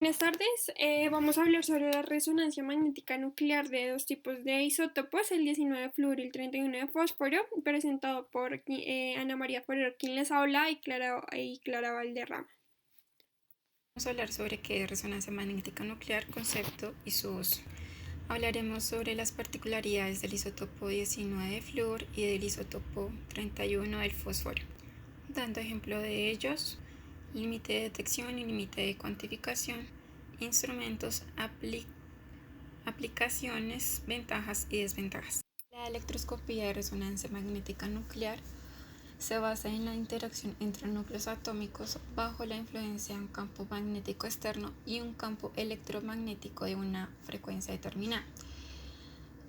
Buenas tardes, vamos a hablar sobre la resonancia magnética nuclear de dos tipos de isótopos, el 19 de flúor y el 31 de fósforo, presentado por Ana María Ferrer, quien les habla, y Clara Valderrama. Vamos a hablar sobre qué es resonancia magnética nuclear, concepto y su uso. Hablaremos sobre las particularidades del isótopo 19 de flúor y del isótopo 31 del fósforo, dando ejemplo de ellos: límite de detección y límite de cuantificación, instrumentos, aplicaciones, ventajas y desventajas. La electroscopía de resonancia magnética nuclear se basa en la interacción entre núcleos atómicos bajo la influencia de un campo magnético externo y un campo electromagnético de una frecuencia determinada.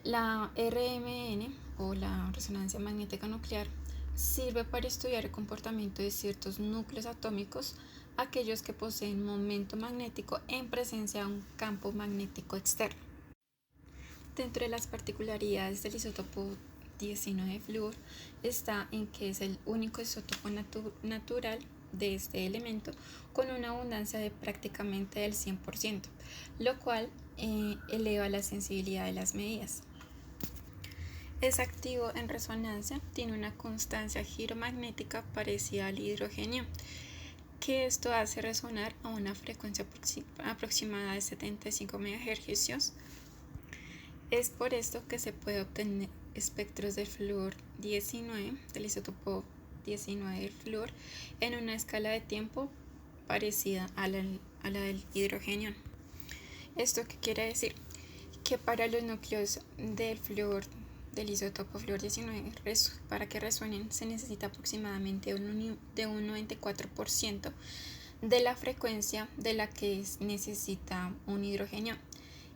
La RMN, o la resonancia magnética nuclear, sirve para estudiar el comportamiento de ciertos núcleos atómicos, aquellos que poseen momento magnético en presencia de un campo magnético externo. Dentro de las particularidades del isótopo 19 de flúor está en que es el único isótopo natural de este elemento con una abundancia de prácticamente del 100%, lo cual eleva la sensibilidad de las medidas. Es activo en resonancia, tiene una constancia giromagnética parecida al hidrógeno, que esto hace resonar a una frecuencia aproximada de 75 MHz. Es por esto que se puede obtener espectros del flúor 19, del isótopo 19 del flúor, en una escala de tiempo parecida a la del hidrógeno. ¿Esto qué quiere decir? Que para los núcleos del flúor, del isótopo flúor 19, para que resuenen se necesita aproximadamente de un 94% de la frecuencia de la que necesita un hidrógeno.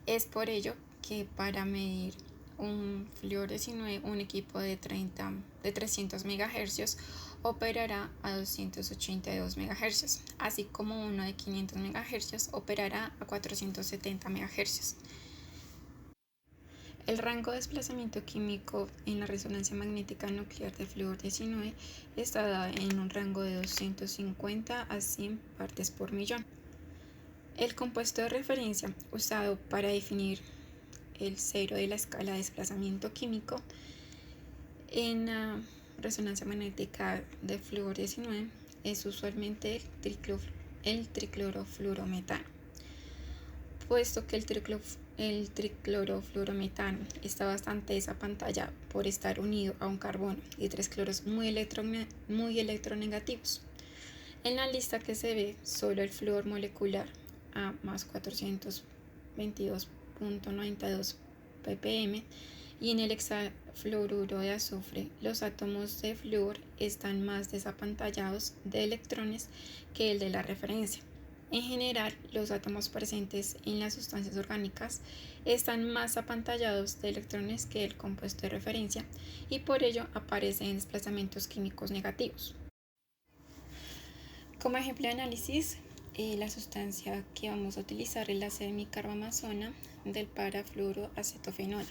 Es por ello que para medir un flúor 19, un equipo de 300 MHz operará a 282 MHz, así como uno de 500 MHz operará a 470 MHz. El rango de desplazamiento químico en la resonancia magnética nuclear del flúor 19 está dado en un rango de 250 a 100 partes por millón. El compuesto de referencia usado para definir el cero de la escala de desplazamiento químico en la resonancia magnética de flúor 19 es usualmente el triclorofluorometano, puesto que el triclorofluorometano está bastante desapantallado por estar unido a un carbono y tres cloros muy electronegativos. En la lista que se ve, solo el flúor molecular A más 422.92 ppm y en el hexafluoruro de azufre los átomos de flúor están más desapantallados de electrones que el de la referencia. En general, los átomos presentes en las sustancias orgánicas están más apantallados de electrones que el compuesto de referencia y por ello aparecen desplazamientos químicos negativos. Como ejemplo de análisis, la sustancia que vamos a utilizar es la semicarbamazona del parafluoroacetofenola.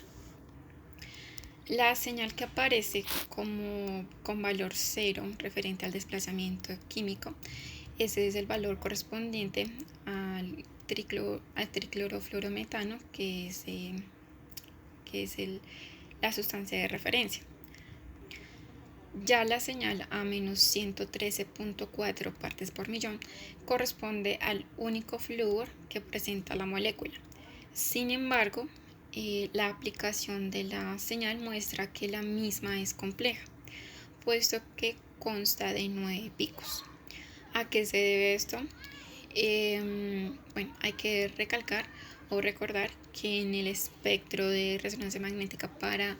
La señal que aparece con valor 0 referente al desplazamiento químico, ese es el valor correspondiente al triclorofluorometano, que es la sustancia de referencia. Ya la señal a menos 113.4 partes por millón corresponde al único flúor que presenta la molécula. Sin embargo, la aplicación de la señal muestra que la misma es compleja, puesto que consta de 9 picos. ¿A qué se debe esto? Hay que recalcar o recordar que en el espectro de resonancia magnética para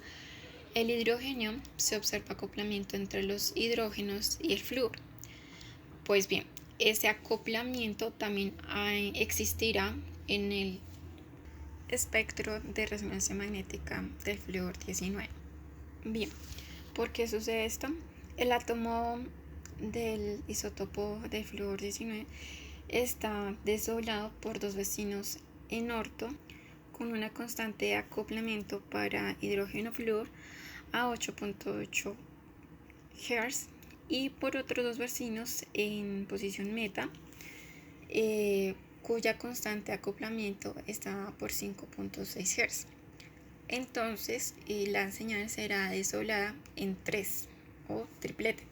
el hidrógeno se observa acoplamiento entre los hidrógenos y el flúor. Pues bien, ese acoplamiento también existirá en el espectro de resonancia magnética del flúor 19. Bien, ¿por qué sucede esto? El átomo del isótopo de flúor 19 está desdoblado por dos vecinos en orto con una constante de acoplamiento para hidrógeno-flúor a 8.8 Hz y por otros dos vecinos en posición meta cuya constante de acoplamiento está por 5.6 Hz. Entonces la señal será desdoblada en 3 o triplete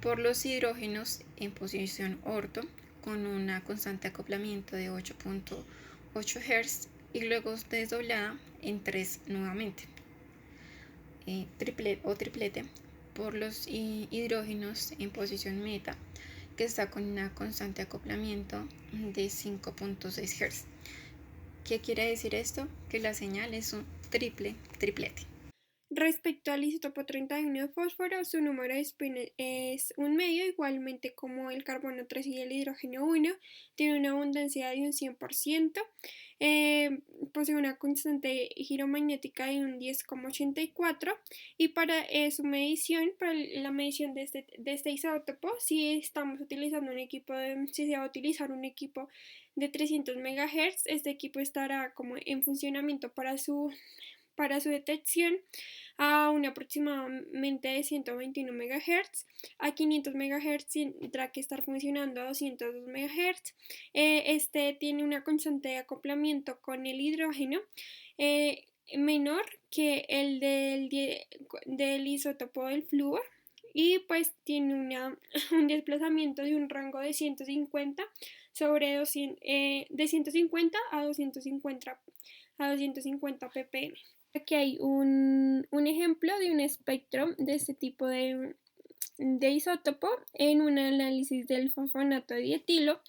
por los hidrógenos en posición orto con una constante de acoplamiento de 8.8 Hz y luego desdoblada en 3 nuevamente, triplete por los hidrógenos en posición meta que está con una constante de acoplamiento de 5.6 Hz. ¿Qué quiere decir esto? Que la señal es un triplete. Respecto al isótopo 31 de fósforo, su número de spin es un medio, igualmente como el carbono 3 y el hidrógeno 1, tiene una abundancia de un 100%, posee una constante giromagnética de un 10,84 y para su medición, para la medición de este isótopo, si estamos utilizando si se va a utilizar un equipo de 300 MHz, este equipo estará como en funcionamiento para su detección a un aproximadamente de 121 MHz, a 500 MHz tendrá que estar funcionando a 202 MHz. Este tiene una constante de acoplamiento con el hidrógeno menor que el del isótopo del flúor y pues tiene un desplazamiento de un rango de 150 sobre 200, de 150 a 250 ppm. Aquí hay un ejemplo de un espectro de este tipo de isótopo en un análisis del fosfonato de dietilo.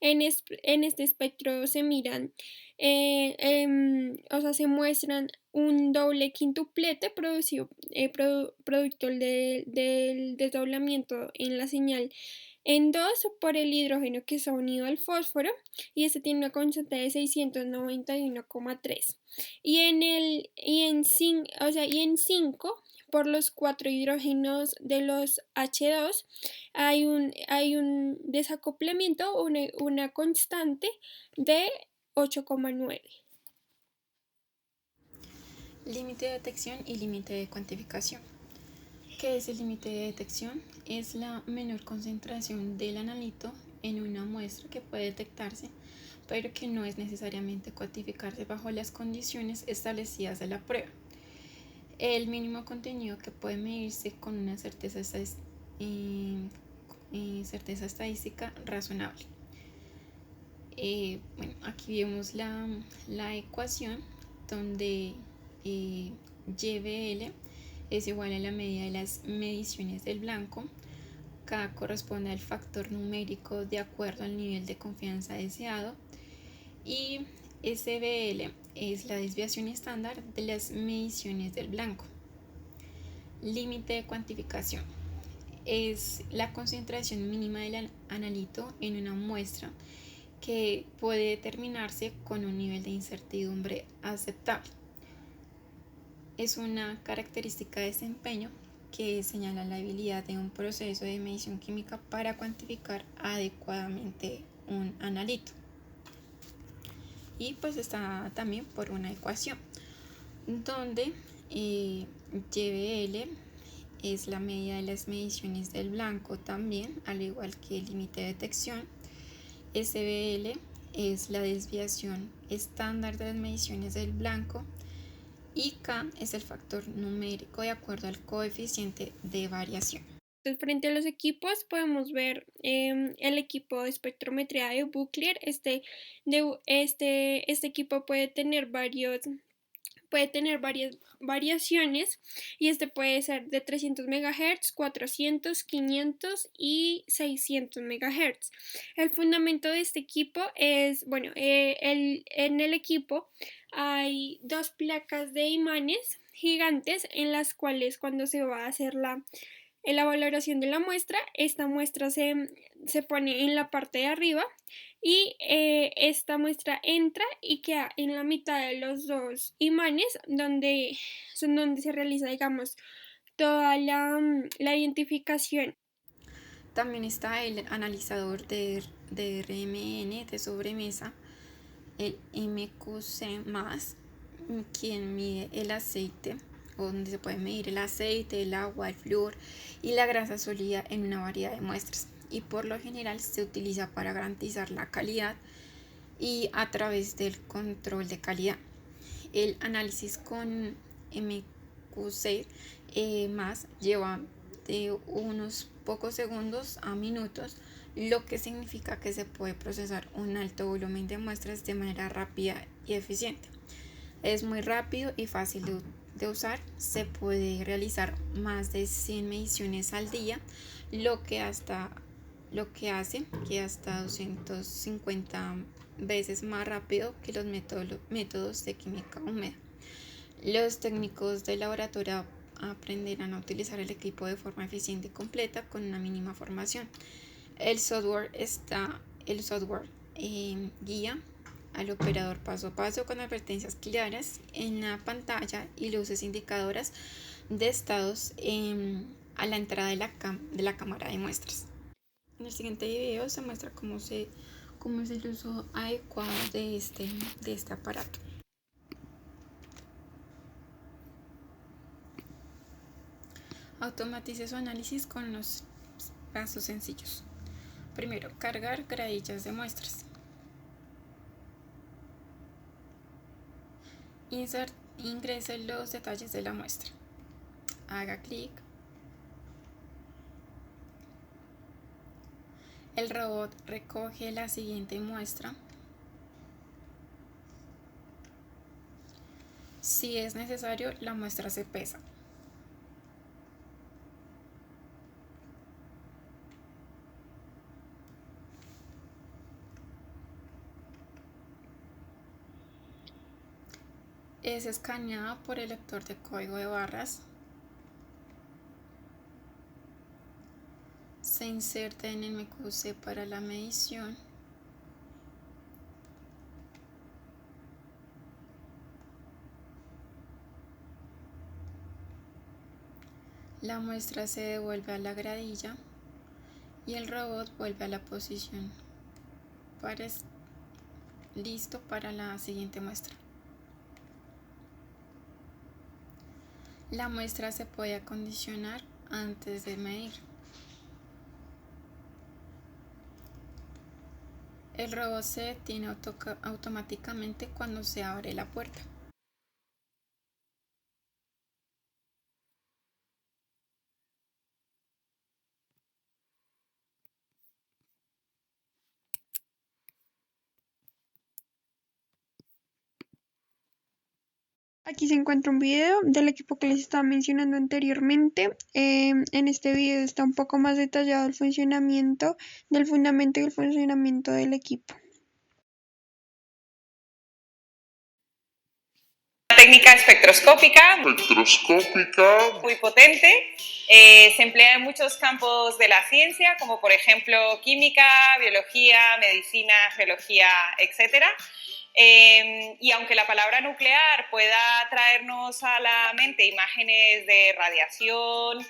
En este espectro se miran, se muestran un doble quintuplete producto del desdoblamiento en la señal en 2 por el hidrógeno que se ha unido al fósforo y este tiene una constante de 691,3 y en 5 por los 4 hidrógenos de los H2 hay un desacoplamiento, una constante de 8,9. Límite de detección y límite de cuantificación. ¿Qué es el límite de detección? Es la menor concentración del analito en una muestra que puede detectarse, pero que no es necesariamente cuantificarse bajo las condiciones establecidas de la prueba. El mínimo contenido que puede medirse con una certeza estadística razonable. Aquí vemos la ecuación donde YBL es igual a la medida de las mediciones del blanco. K corresponde al factor numérico de acuerdo al nivel de confianza deseado y SBL es la desviación estándar de las mediciones del blanco. Límite de cuantificación es la concentración mínima del analito en una muestra que puede determinarse con un nivel de incertidumbre aceptable. Es una característica de desempeño que señala la habilidad de un proceso de medición química para cuantificar adecuadamente un analito. Y pues está también por una ecuación donde YBL es la medida de las mediciones del blanco también, al igual que el límite de detección. SBL es la desviación estándar de las mediciones del blanco y K es el factor numérico de acuerdo al coeficiente de variación. Entonces, frente a los equipos podemos ver el equipo de espectrometría de Buchler. Este equipo puede tener varias variaciones y este puede ser de 300 MHz, 400, 500 y 600 MHz. El fundamento de este equipo es, en el equipo hay 2 placas de imanes gigantes en las cuales cuando se va a hacer la valoración de la muestra, esta muestra se pone en la parte de arriba y esta muestra entra y queda en la mitad de los 2 imanes donde se realiza, digamos, toda la identificación. También está el analizador de RMN de sobremesa, el MQC+, quien mide el aceite, donde se puede medir el aceite, el agua, el flúor y la grasa sólida en una variedad de muestras, y por lo general se utiliza para garantizar la calidad y a través del control de calidad. El análisis con MQC más lleva de unos pocos segundos a minutos, lo que significa que se puede procesar un alto volumen de muestras de manera rápida y eficiente. Es muy rápido y fácil de usar, se puede realizar más de 100 mediciones al día, lo que hace que hasta 250 veces más rápido que los métodos de química húmeda. Los técnicos del laboratorio aprenderán a utilizar el equipo de forma eficiente y completa con una mínima formación. El software guía al operador paso a paso con advertencias claras en la pantalla y luces indicadoras de estados a la entrada de la cámara de muestras. En el siguiente video se muestra cómo es el uso adecuado de este aparato. Automatice su análisis con unos pasos sencillos. Primero, cargar gradillas de muestras. Ingrese los detalles de la muestra. Haga clic. El robot recoge la siguiente muestra. Si es necesario, la muestra se pesa. Es escaneada por el lector de código de barras. Se inserta en el MQC para la medición. La muestra se devuelve a la gradilla y el robot vuelve a la posición listo para la siguiente muestra. La muestra se puede acondicionar antes de medir. El robot se detiene automáticamente cuando se abre la puerta. Aquí se encuentra un video del equipo que les estaba mencionando anteriormente. En este video está un poco más detallado el funcionamiento, del fundamento y el funcionamiento del equipo. Técnica espectroscópica muy potente, se emplea en muchos campos de la ciencia, como por ejemplo química, biología, medicina, geología, etc. Y aunque la palabra nuclear pueda traernos a la mente imágenes de radiación,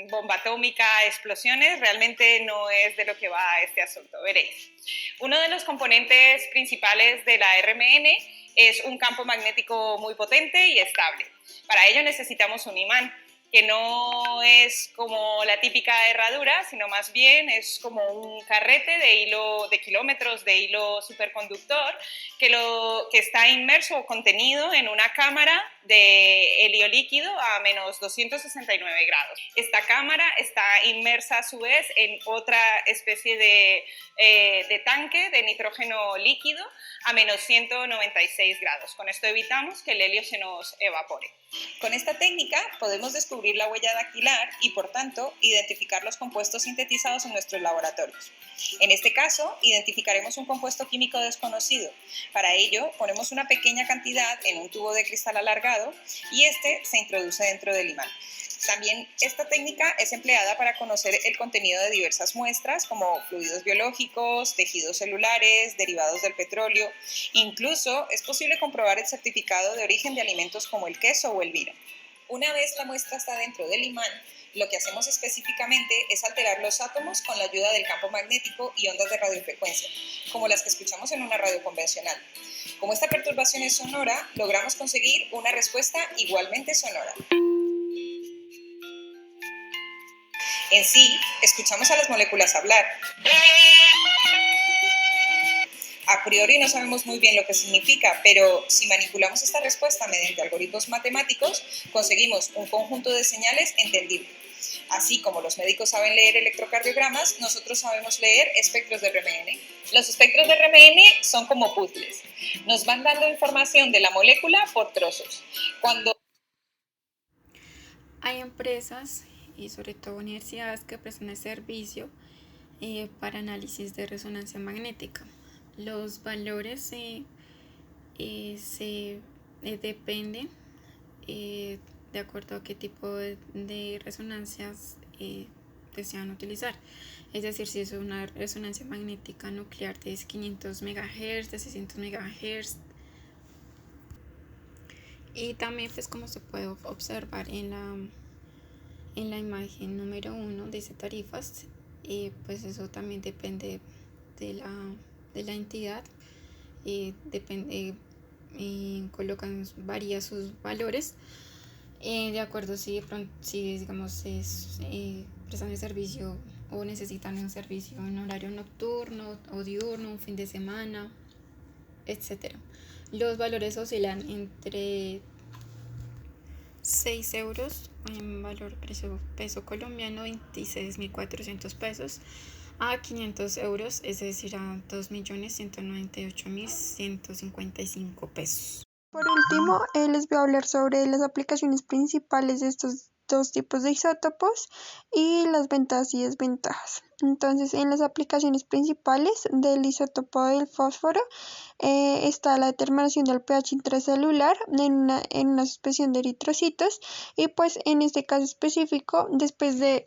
bomba atómica, explosiones, realmente no es de lo que va este asunto, veréis. Uno de los componentes principales de la RMN es un campo magnético muy potente y estable. Para ello necesitamos un imán, que no es como la típica herradura, sino más bien es como un carrete de kilómetros de hilo superconductor que está inmerso o contenido en una cámara de helio líquido a menos 269 grados. Esta cámara está inmersa a su vez en otra especie de tanque de nitrógeno líquido a menos 196 grados. Con esto evitamos que el helio se nos evapore. Con esta técnica podemos descubrir la huella dactilar y, por tanto, identificar los compuestos sintetizados en nuestros laboratorios. En este caso, identificaremos un compuesto químico desconocido. Para ello, ponemos una pequeña cantidad en un tubo de cristal alargado y este se introduce dentro del imán. También esta técnica es empleada para conocer el contenido de diversas muestras como fluidos biológicos, tejidos celulares, derivados del petróleo. Incluso es posible comprobar el certificado de origen de alimentos como el queso o el vino. Una vez la muestra está dentro del imán, lo que hacemos específicamente es alterar los átomos con la ayuda del campo magnético y ondas de radiofrecuencia, como las que escuchamos en una radio convencional. Como esta perturbación es sonora, logramos conseguir una respuesta igualmente sonora. En sí, escuchamos a las moléculas hablar. A priori no sabemos muy bien lo que significa, pero si manipulamos esta respuesta mediante algoritmos matemáticos, conseguimos un conjunto de señales entendible. Así como los médicos saben leer electrocardiogramas, nosotros sabemos leer espectros de RMN. Los espectros de RMN son como puzzles. Nos van dando información de la molécula por trozos. Hay empresas y sobre todo universidades que prestan el servicio para análisis de resonancia magnética. Los valores dependen de acuerdo a qué tipo de resonancias desean utilizar. Es decir, si es una resonancia magnética nuclear de 500 MHz, de 600 MHz. Y también, pues, como se puede observar en la imagen número 1, dice tarifas, pues eso también depende de la entidad, varía sus valores de acuerdo si digamos prestan el servicio o necesitan un servicio en horario nocturno o diurno, un fin de semana, etc. Los valores oscilan entre 6 euros en valor peso colombiano, 26.400 pesos, a 500 euros, es decir, a 2.198.155 pesos. Por último, les voy a hablar sobre las aplicaciones principales de estos dos tipos de isótopos y las ventajas y desventajas. Entonces, en las aplicaciones principales del isótopo del fósforo está la determinación del pH intracelular en una suspensión de eritrocitos, y pues en este caso específico, después de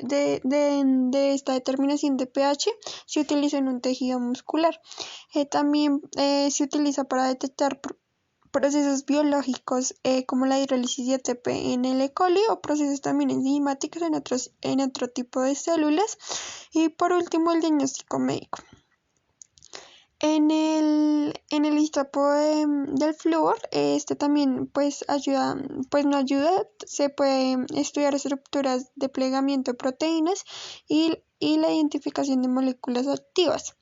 esta determinación de pH, se utiliza en un tejido muscular. También se utiliza para detectar procesos biológicos como la hidrólisis de ATP en el E. coli, o procesos también enzimáticos en otro tipo de células. Y por último, el diagnóstico médico. En el isótopo del flúor, este también pues no ayuda, se puede estudiar estructuras de plegamiento de proteínas y la identificación de moléculas activas.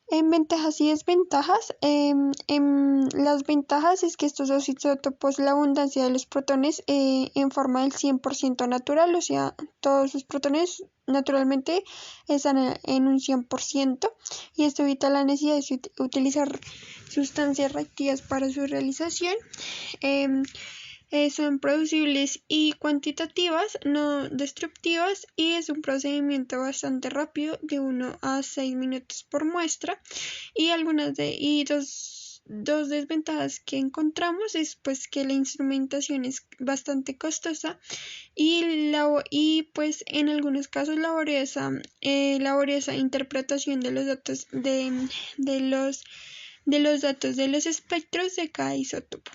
En ventajas y desventajas, las ventajas es que estos dos isótopos, la abundancia de los protones en forma del 100% natural, o sea, todos sus protones naturalmente están en un 100%, y esto evita la necesidad de utilizar sustancias reactivas para su realización. Son producibles y cuantitativas, no destructivas, y es un procedimiento bastante rápido, de 1 a 6 minutos por muestra. Y dos desventajas que encontramos es pues que la instrumentación es bastante costosa y pues en algunos casos laboriosa interpretación de los datos de los datos de los espectros de cada isótopo.